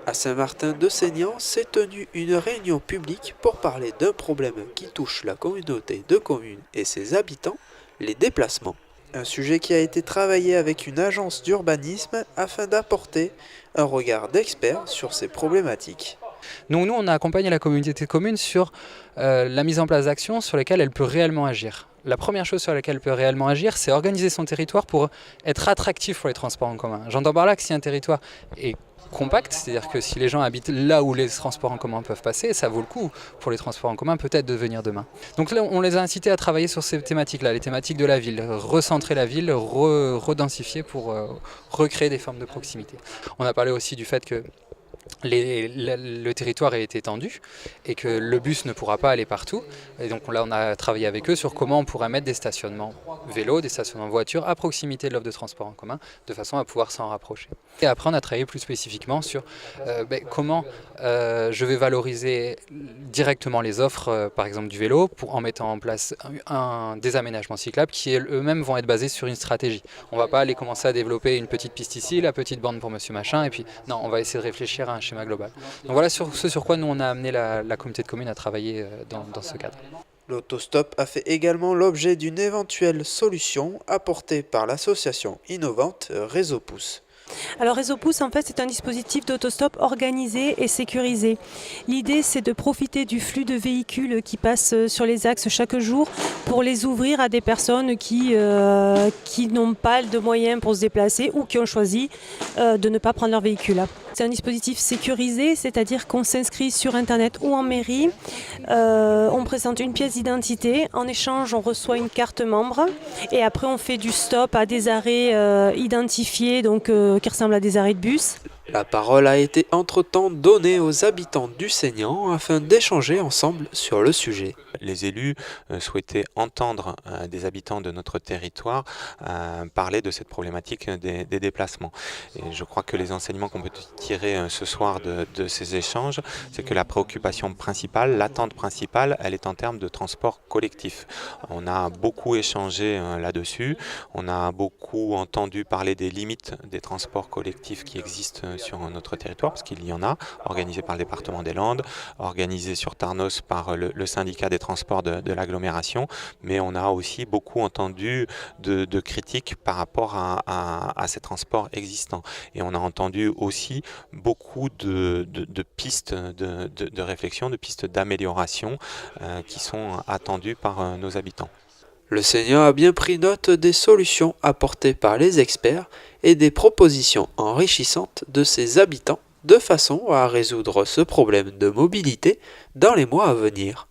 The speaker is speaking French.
À Saint-Martin-de-Seignan s'est tenue une réunion publique pour parler d'un problème qui touche la communauté de communes et ses habitants, les déplacements. Un sujet qui a été travaillé avec une agence d'urbanisme afin d'apporter un regard d'expert sur ces problématiques. Donc nous, on a accompagné la communauté de communes sur la mise en place d'actions sur lesquelles elle peut réellement agir. La première chose sur laquelle elle peut réellement agir, c'est organiser son territoire pour être attractif pour les transports en commun. J'entends par là que si un territoire est compact, c'est-à-dire que si les gens habitent là où les transports en commun peuvent passer, ça vaut le coup pour les transports en commun peut-être de venir demain. Donc là, on les a incités à travailler sur ces thématiques-là, les thématiques de la ville, recentrer la ville, redensifier pour recréer des formes de proximité. On a parlé aussi du fait que le territoire est étendu et que le bus ne pourra pas aller partout. Et donc là, on a travaillé avec eux sur comment on pourrait mettre des stationnements vélo, des stationnements voitures à proximité de l'offre de transport en commun, de façon à pouvoir s'en rapprocher. Et après, on a travaillé plus spécifiquement sur comment je vais valoriser directement les offres, par exemple du vélo, en mettant en place des aménagements cyclables qui eux-mêmes vont être basés sur une stratégie. On ne va pas aller commencer à développer une petite piste ici, la petite borne pour monsieur machin, et puis non, on va essayer de réfléchir à un schéma global. Donc voilà ce sur quoi nous on a amené la communauté de communes à travailler dans ce cadre. L'autostop a fait également l'objet d'une éventuelle solution apportée par l'association innovante Réseau Pouce. Alors Réseau Pouce, en fait, c'est un dispositif d'autostop organisé et sécurisé. L'idée, c'est de profiter du flux de véhicules qui passent sur les axes chaque jour pour les ouvrir à des personnes qui n'ont pas de moyens pour se déplacer ou qui ont choisi de ne pas prendre leur véhicule. C'est un dispositif sécurisé, c'est-à-dire qu'on s'inscrit sur Internet ou en mairie, on présente une pièce d'identité, en échange on reçoit une carte membre et après on fait du stop à des arrêts identifiés donc, qui ressemblent à des arrêts de bus. La parole a été entre-temps donnée aux habitants du Seignan afin d'échanger ensemble sur le sujet. Les élus souhaitaient entendre des habitants de notre territoire parler de cette problématique des déplacements. Et je crois que les enseignements qu'on peut tirer ce soir de ces échanges, c'est que la préoccupation principale, l'attente principale, elle est en termes de transport collectif. On a beaucoup échangé là-dessus, on a beaucoup entendu parler des limites des transports collectifs qui existent sur notre territoire, parce qu'il y en a, organisés par le département des Landes, organisés sur Tarnos par le syndicat des transports de l'agglomération, mais on a aussi beaucoup entendu de critiques par rapport à ces transports existants. Et on a entendu aussi beaucoup de pistes de réflexion, de pistes d'amélioration qui sont attendues par nos habitants. Le Seignan a bien pris note des solutions apportées par les experts et des propositions enrichissantes de ses habitants de façon à résoudre ce problème de mobilité dans les mois à venir.